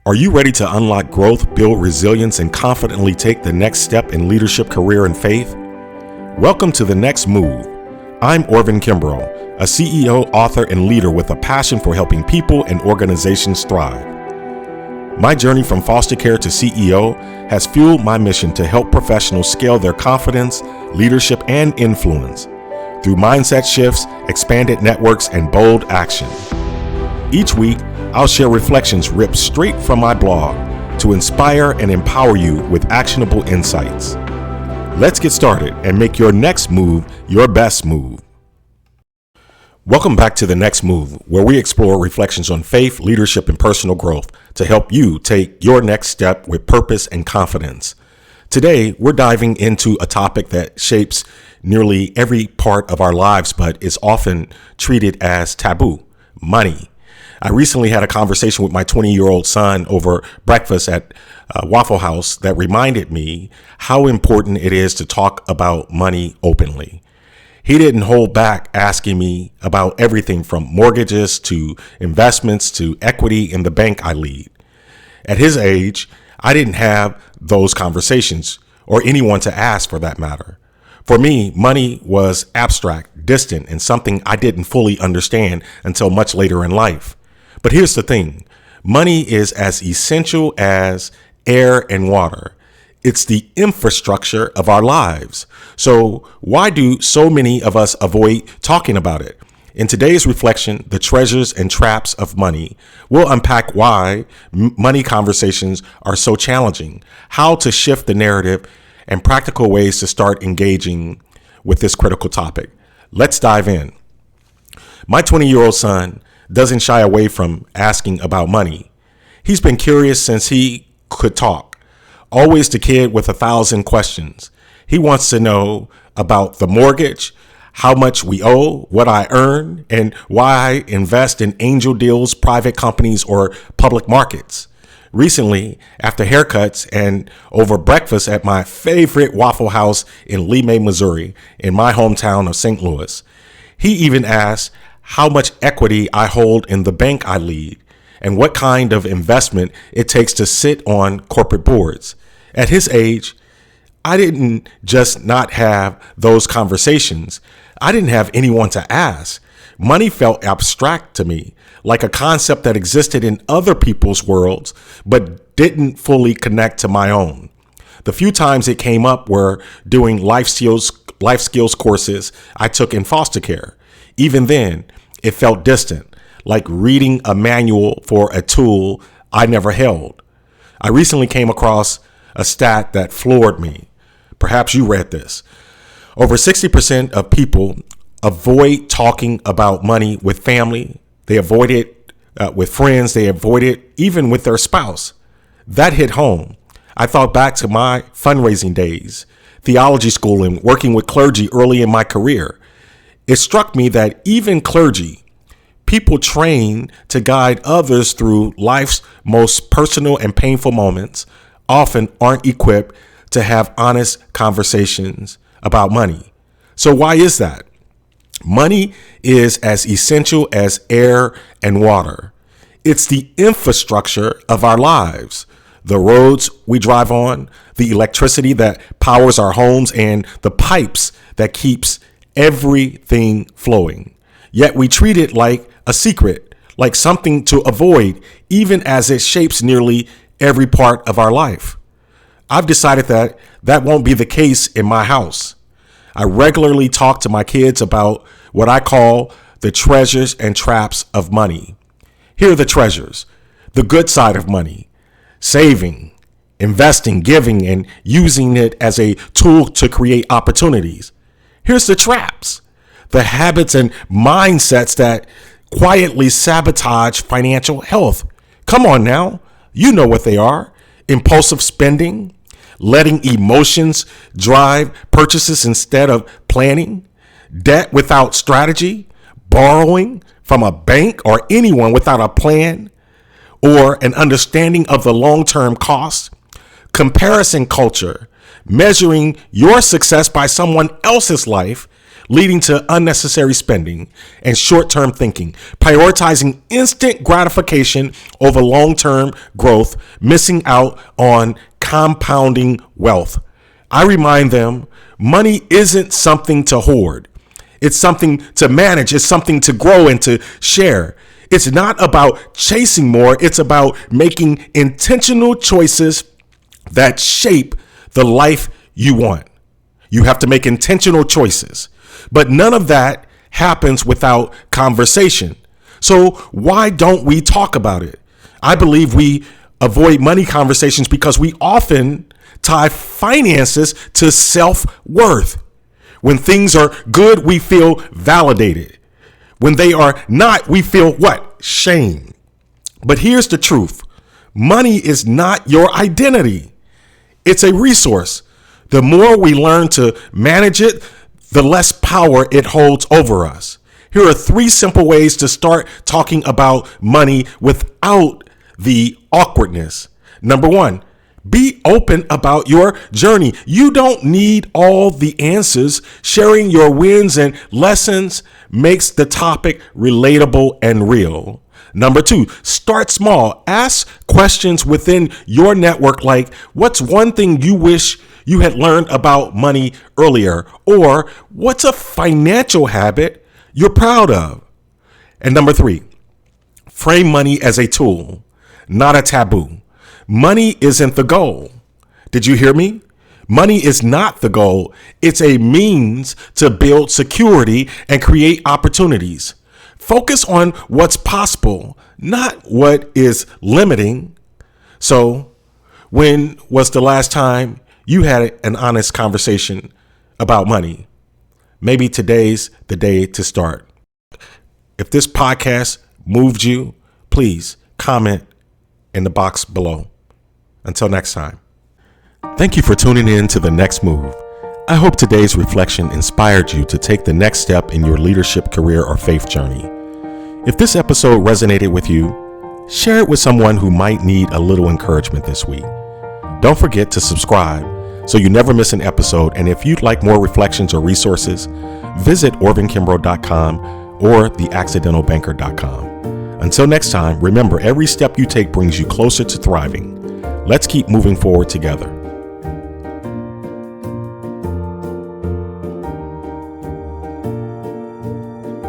Are you ready to unlock growth, build resilience, and confidently take the next step in leadership, career, and faith? Welcome to The Next Move. I'm Orvin Kimbrough, a CEO, author, and leader with a passion for helping people and organizations thrive. My journey from foster care to CEO has fueled my mission to help professionals scale their confidence, leadership, and influence through mindset shifts, expanded networks, and bold action. Each week, I'll share reflections ripped straight from my blog to inspire and empower you with actionable insights. Let's get started and make your next move your best move. Welcome back to The Next Move, where we explore reflections on faith, leadership, and personal growth to help you take your next step with purpose and confidence. Today, we're diving into a topic that shapes nearly every part of our lives, but is often treated as taboo: money. I recently had a conversation with my 20-year-old son over breakfast at Waffle House that reminded me how important it is to talk about money openly. He didn't hold back asking me about everything from mortgages to investments to equity in the bank I lead. At his age, I didn't have those conversations, or anyone to ask for that matter. For me, money was abstract, distant, and something I didn't fully understand until much later in life. But here's the thing: money is as essential as air and water. It's the infrastructure of our lives. So why do so many of us avoid talking about it? In today's reflection, The Treasures and Traps of Money, we'll unpack why money conversations are so challenging, how to shift the narrative, and practical ways to start engaging with this critical topic. Let's dive in. My 20-year-old son doesn't shy away from asking about money. He's been curious since he could talk. Always the kid with 1,000 questions. He wants to know about the mortgage, how much we owe, what I earn, and why I invest in angel deals, private companies, or public markets. Recently, after haircuts and over breakfast at my favorite Waffle House in Lee May, Missouri, in my hometown of St. Louis, he even asked how much equity I hold in the bank I lead and what kind of investment it takes to sit on corporate boards. At his age, I didn't just not have those conversations. I didn't have anyone to ask. Money felt abstract to me, like a concept that existed in other people's worlds, but didn't fully connect to my own. The few times it came up were doing life skills courses I took in foster care. Even then, it felt distant, like reading a manual for a tool I never held. I recently came across a stat that floored me. Perhaps you read this. Over 60% of people avoid talking about money with family. They avoid it with friends. They avoid it even with their spouse. That hit home. I thought back to my fundraising days, theology school, and working with clergy early in my career. It struck me that even clergy, people trained to guide others through life's most personal and painful moments, often aren't equipped to have honest conversations about money. So why is that? Money is as essential as air and water. It's the infrastructure of our lives. The roads we drive on, the electricity that powers our homes, and the pipes that keeps everything flowing. Yet we treat it like a secret, like something to avoid, even as it shapes nearly every part of our life. I've decided that won't be the case in my house. I regularly talk to my kids about what I call the treasures and traps of money. Here are the treasures: the good side of money, saving, investing, giving, and using it as a tool to create opportunities. Here's the traps: the habits and mindsets that quietly sabotage financial health. Come on now, you know what they are: impulsive spending, letting emotions drive purchases instead of planning, debt without strategy, borrowing from a bank or anyone without a plan or an understanding of the long-term cost, comparison culture, measuring your success by someone else's life, leading to unnecessary spending and short-term thinking, prioritizing instant gratification over long-term growth, missing out on compounding wealth. I remind them, money isn't something to hoard. It's something to manage. It's something to grow and to share. It's not about chasing more. It's about making intentional choices that shape the life you want. You have to make intentional choices, but none of that happens without conversation. So why don't we talk about it? I believe we avoid money conversations because we often tie finances to self-worth. When things are good, we feel validated. When they are not, we feel what? Shame. But here's the truth. Money is not your identity. It's a resource. The more we learn to manage it, the less power it holds over us. Here are 3 simple ways to start talking about money without the awkwardness. Number 1, be open about your journey. You don't need all the answers. Sharing your wins and lessons makes the topic relatable and real. Number 2, start small. Ask questions within your network like, what's one thing you wish you had learned about money earlier? Or what's a financial habit you're proud of? And number 3, frame money as a tool, not a taboo. Money isn't the goal. Did you hear me? Money is not the goal. It's a means to build security and create opportunities. Focus on what's possible, not what is limiting. So, when was the last time you had an honest conversation about money? Maybe today's the day to start. If this podcast moved you, please comment in the box below. Until next time. Thank you for tuning in to The Next Move. I hope today's reflection inspired you to take the next step in your leadership, career, or faith journey. If this episode resonated with you, share it with someone who might need a little encouragement this week. Don't forget to subscribe so you never miss an episode. And if you'd like more reflections or resources, visit orvinkimbrough.com or theaccidentalbanker.com. Until next time, remember, every step you take brings you closer to thriving. Let's keep moving forward together.